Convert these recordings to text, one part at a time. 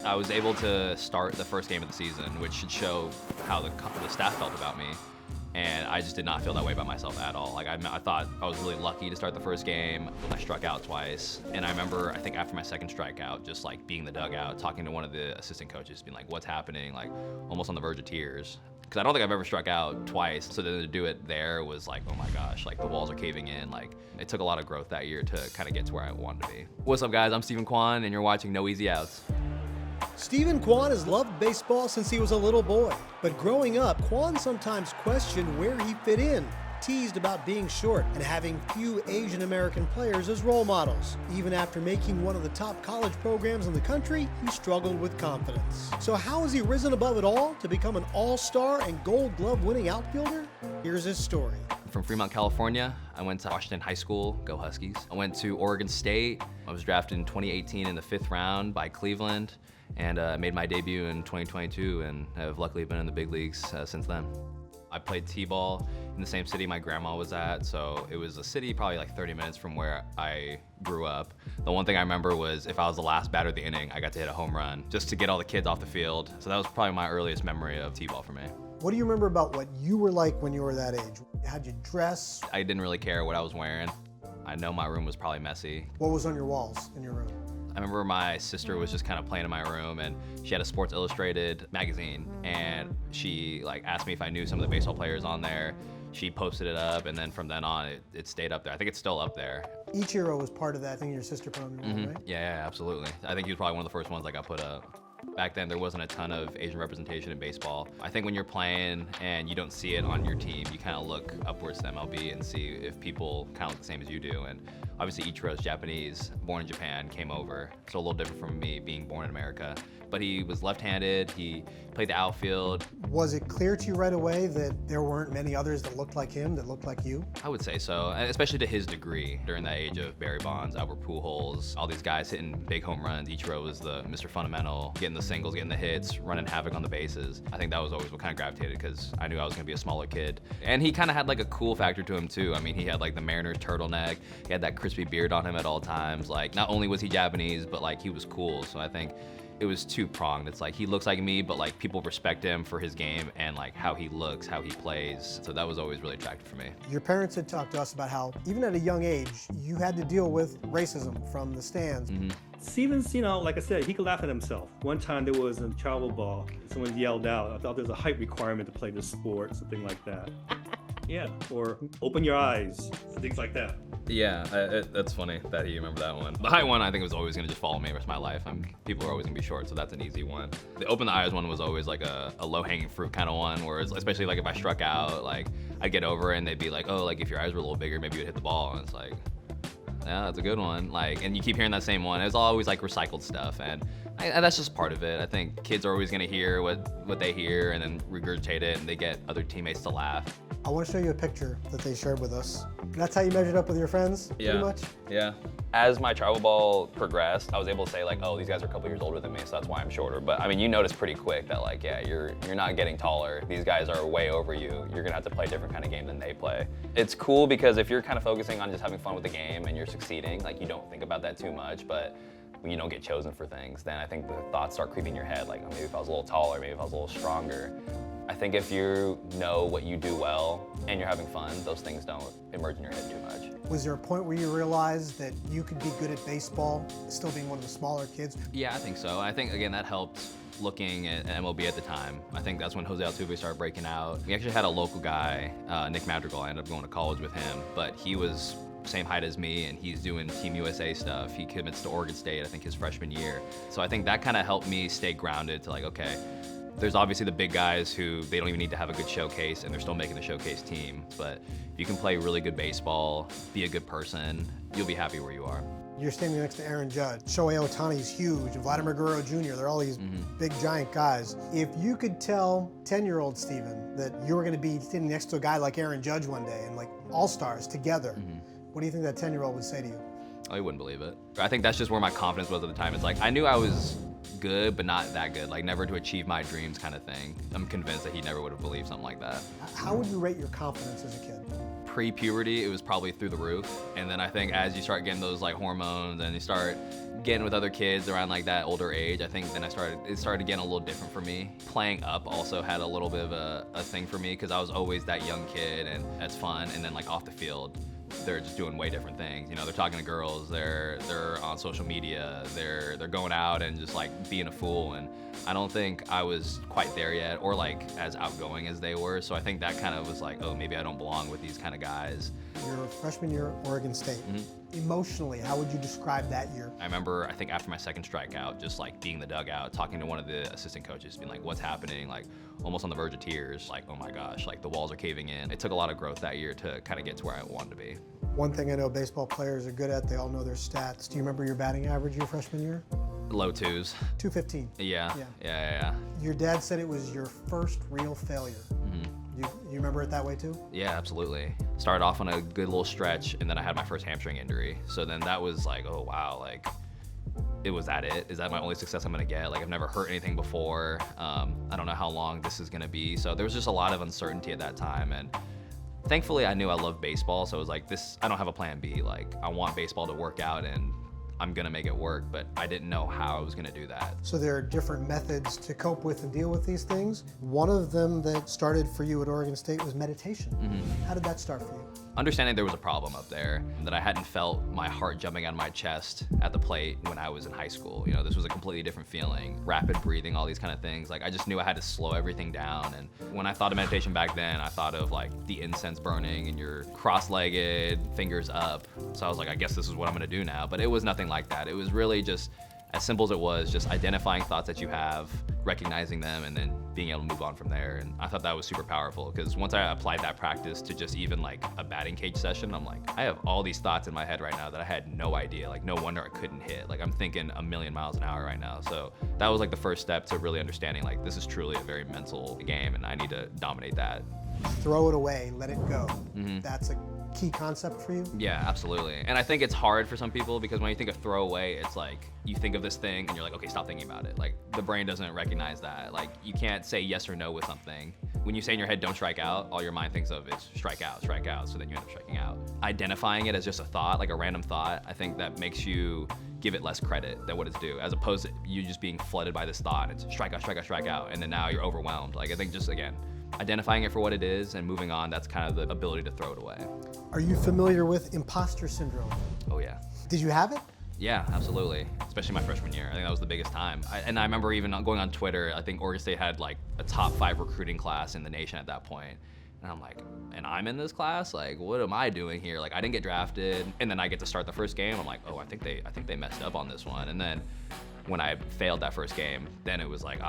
I was able to start the first game of the season, which should show how the staff felt about me. And I just did not feel that way about myself at all. Like I thought I was really lucky to start the first game when I struck out twice. And I remember, I think after my second strikeout, just like being in the dugout, talking to one of the assistant coaches, being like, what's happening? Like almost on the verge of tears. Because I don't think I've ever struck out twice. So then to do it there was like, oh my gosh, like the walls are caving in. Like it took a lot of growth that year to kind of get to where I wanted to be. What's up guys, I'm Stephen Kwan and you're watching No Easy Outs. Stephen Kwan has loved baseball since he was a little boy, but growing up, Kwan sometimes questioned where he fit in, teased about being short and having few Asian American players as role models. Even after making one of the top college programs in the country, he struggled with confidence. So how has he risen above it all to become an all-star and Gold Glove winning outfielder? Here's his story. From Fremont, California, I went to Washington High School, go Huskies. I went to Oregon State. I was drafted in 2018 in the 5th round by Cleveland, and made my debut in 2022 and have luckily been in the big leagues since then. I played t-ball in the same city my grandma was at, so it was a city probably like 30 minutes from where I grew up. The one thing I remember was if I was the last batter of the inning, I got to hit a home run just to get all the kids off the field. So that was probably my earliest memory of t-ball for me. What do you remember about what you were like when you were that age? How'd you dress? I didn't really care what I was wearing. I know my room was probably messy. What was on your walls in your room? I remember my sister was just kind of playing in my room and she had a Sports Illustrated magazine and she like asked me if I knew some of the baseball players on there. She posted it up and then from then on it stayed up there. I think it's still up there. Ichiro was part of that thing your sister put on your wall, right? Yeah, absolutely. I think he was probably one of the first ones that got put up. Back then, there wasn't a ton of Asian representation in baseball. I think when you're playing and you don't see it on your team, you kind of look upwards to MLB and see if people kind of look the same as you do. And obviously, Ichiro's Japanese, born in Japan, came over. So a little different from me being born in America. But he was left-handed, he played the outfield. Was it clear to you right away that there weren't many others that looked like him, that looked like you? I would say so, and especially to his degree. During that age of Barry Bonds, Albert Pujols, all these guys hitting big home runs. Ichiro was the Mr. Fundamental, getting the singles, getting the hits, running havoc on the bases. I think that was always what kind of gravitated because I knew I was going to be a smaller kid. And he kind of had like a cool factor to him too. I mean, he had like the Mariners turtleneck, he had that crispy beard on him at all times. Like, not only was he Japanese, but like he was cool. So I think it was two-pronged. It's like he looks like me, but like people respect him for his game and like how he looks, how he plays. So that was always really attractive for me. Your parents had talked to us about how even at a young age, you had to deal with racism from the stands. Stevens, like I said, he could laugh at himself. One time there was a travel ball, someone yelled out, I thought there was a height requirement to play this sport, something like that. Yeah, or open your eyes, things like that. Yeah, that's funny that you remember that one. The height one, I think, was always gonna just follow me the rest of my life. People are always gonna be short, so that's an easy one. The open the eyes one was always like a low-hanging fruit kind of one, where it's, especially like if I struck out, like I'd get over and they'd be like, oh, like if your eyes were a little bigger, maybe you'd hit the ball, and it's like, yeah, that's a good one. Like, and you keep hearing that same one. It's always like recycled stuff, and that's just part of it. I think kids are always gonna hear what they hear and then regurgitate it, and they get other teammates to laugh. I want to show you a picture that they shared with us. That's how you measured up with your friends, pretty much? Yeah. As my travel ball progressed, I was able to say like, oh, these guys are a couple years older than me, so that's why I'm shorter. But I mean, you notice pretty quick that like, yeah, you're not getting taller. These guys are way over you. You're gonna have to play a different kind of game than they play. It's cool because if you're kind of focusing on just having fun with the game and you're succeeding, like you don't think about that too much, but when you don't get chosen for things, then I think the thoughts start creeping in your head, like, oh, maybe if I was a little taller, maybe if I was a little stronger. I think if you know what you do well and you're having fun, those things don't emerge in your head too much. Was there a point where you realized that you could be good at baseball, still being one of the smaller kids? Yeah, I think so. I think, again, that helped looking at MLB at the time. I think that's when Jose Altuve started breaking out. We actually had a local guy, Nick Madrigal. I ended up going to college with him, but he was same height as me and he's doing Team USA stuff. He commits to Oregon State, I think his freshman year. So I think that kind of helped me stay grounded to like, okay, there's obviously the big guys who they don't even need to have a good showcase and they're still making the showcase team. But if you can play really good baseball, be a good person, you'll be happy where you are. You're standing next to Aaron Judge. Shohei Ohtani's huge, and Vladimir Guerrero Jr. They're all these big, giant guys. If you could tell 10-year-old Steven that you were going to be standing next to a guy like Aaron Judge one day and like all-stars together, what do you think that 10-year-old would say to you? Oh, he wouldn't believe it. I think that's just where my confidence was at the time. It's like, I knew I was good, but not that good. Like, never to achieve my dreams kind of thing. I'm convinced that he never would have believed something like that. How would you rate your confidence as a kid? pre-puberty, it was probably through the roof. And then I think as you start getting those like hormones and you start getting with other kids around like that older age, I think then it started getting a little different for me. Playing up also had a little bit of a thing for me because I was always that young kid and that's fun. And then like off the field, they're just doing way different things. You know, they're talking to girls, they're on social media, they're going out and just like being a fool. And I don't think I was quite there yet or like as outgoing as they were. So I think that kind of was like, oh, maybe I don't belong with these kind of guys. Your freshman year at Oregon State. Emotionally, how would you describe that year? I remember, I think after my second strikeout, just like being in the dugout, talking to one of the assistant coaches, being like, what's happening? Like almost on the verge of tears, like, oh my gosh, like the walls are caving in. It took a lot of growth that year to kind of get to where I wanted to be. One thing I know baseball players are good at, they all know their stats. Do you remember your batting average your freshman year? Low twos. 215. Yeah. Your dad said it was your first real failure. You remember it that way too? Yeah, absolutely. Started off on a good little stretch, and then I had my first hamstring injury. So then that was like, oh wow, like, was that it? Is that my only success I'm gonna get? Like, I've never hurt anything before. I don't know how long this is gonna be. So there was just a lot of uncertainty at that time, and thankfully I knew I loved baseball, so it was like, I don't have a plan B. Like, I want baseball to work out, and I'm gonna make it work, but I didn't know how I was gonna do that. So there are different methods to cope with and deal with these things. One of them that started for you at Oregon State was meditation. How did that start for you? Understanding there was a problem up there, that I hadn't felt my heart jumping out of my chest at the plate when I was in high school. You know, this was a completely different feeling, rapid breathing, all these kind of things. Like, I just knew I had to slow everything down. And when I thought of meditation back then, I thought of like the incense burning and you're cross-legged, fingers up. So I was like, I guess this is what I'm gonna do now. But it was nothing like that. It was really just as simple as it was, just identifying thoughts that you have, recognizing them, and then being able to move on from there. And I thought that was super powerful because once I applied that practice to just even like a batting cage session, I'm like, I have all these thoughts in my head right now that I had no idea. Like, no wonder I couldn't hit. Like, I'm thinking a million miles an hour right now. So that was like the first step to really understanding like this is truly a very mental game and I need to dominate that. Throw it away, let it go. That's a key concept for you? Yeah, absolutely. And I think it's hard for some people because when you think of throwaway, it's like you think of this thing and you're like, okay, stop thinking about it. Like, the brain doesn't recognize that. Like, you can't say yes or no with something. When you say in your head, don't strike out, all your mind thinks of is strike out, so then you end up striking out. Identifying it as just a thought, like a random thought, I think that makes you give it less credit than what it's due, as opposed to you just being flooded by this thought. It's strike out, and then now you're overwhelmed. Like, I think just, again, identifying it for what it is and moving on, that's kind of the ability to throw it away. Are you familiar with imposter syndrome? Oh yeah. Did you have it? Yeah, absolutely. Especially my freshman year. I think that was the biggest time. I remember even going on Twitter, I think Oregon State had like a top 5 recruiting class in the nation at that point. And I'm like, and I'm in this class? Like, what am I doing here? Like, I didn't get drafted. And then I get to start the first game. I'm like, oh, I think they messed up on this one. And then when I failed that first game, then it was like,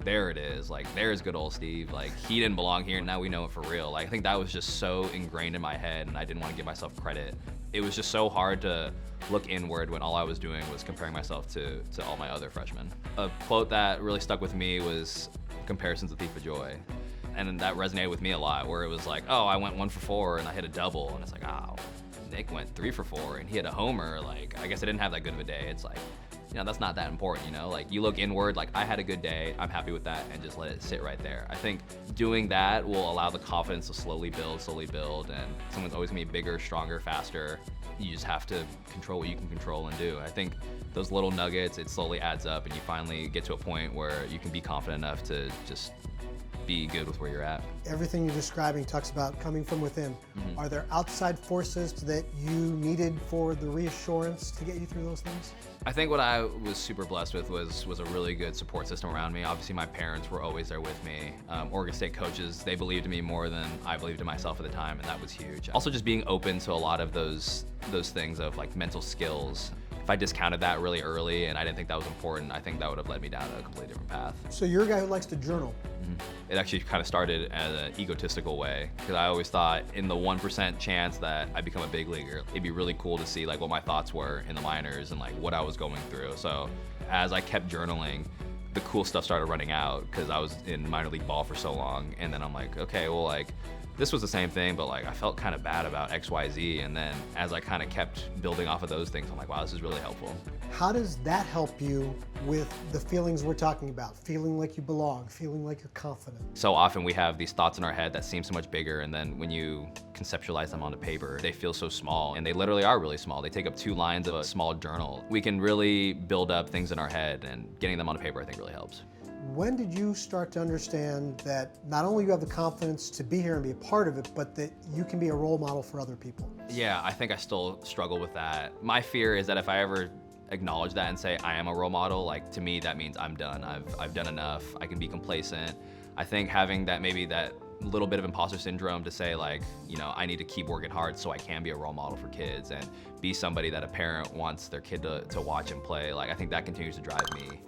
there it is. Like, there's good old Steve. Like, he didn't belong here. Now we know it for real. Like, I think that was just so ingrained in my head, and I didn't want to give myself credit. It was just so hard to look inward when all I was doing was comparing myself to all my other freshmen. A quote that really stuck with me was, "Comparison's a thief of joy." And that resonated with me a lot, where it was like, oh, I went 1 for 4 and I hit a double. And it's like, oh, Nick went 3 for 4 and he hit a homer. Like, I guess I didn't have that good of a day. It's like, you know, that's not that important, you know? Like, you look inward, like, I had a good day, I'm happy with that, and just let it sit right there. I think doing that will allow the confidence to slowly build, and someone's always gonna be bigger, stronger, faster. You just have to control what you can control and do. I think those little nuggets, it slowly adds up, and you finally get to a point where you can be confident enough to just be good with where you're at. Everything you're describing talks about coming from within. Are there outside forces that you needed for the reassurance to get you through those things? I think what I was super blessed with was a really good support system around me. Obviously, my parents were always there with me. Oregon State coaches, they believed in me more than I believed in myself at the time, and that was huge. Also, just being open to a lot of those things of like mental skills. If I discounted that really early and I didn't think that was important, I think that would have led me down a completely different path. So you're a guy who likes to journal. It actually kind of started as an egotistical way, because I always thought in the 1% chance that I become a big leaguer, it'd be really cool to see like what my thoughts were in the minors and like what I was going through. So as I kept journaling, the cool stuff started running out because I was in minor league ball for so long. And then I'm like, okay, well, like, This was the same thing, but like I felt kind of bad about XYZ, and then as I kind of kept building off of those things, I'm like, wow, this is really helpful. How does that help you with the feelings we're talking about? Feeling like you belong, feeling like you're confident. So often we have these thoughts in our head that seem so much bigger, and then when you conceptualize them onto paper, they feel so small, and they literally are really small. They take up 2 lines of a small journal. We can really build up things in our head, and getting them onto paper I think really helps. When did you start to understand that not only you have the confidence to be here and be a part of it, but that you can be a role model for other people? Yeah, I think I still struggle with that. My fear is that if I ever acknowledge that and say I am a role model, like to me that means I'm done. I've done enough. I can be complacent. I think having that, maybe that little bit of imposter syndrome to say like, you know, I need to keep working hard so I can be a role model for kids and be somebody that a parent wants their kid to watch and play. Like I think that continues to drive me.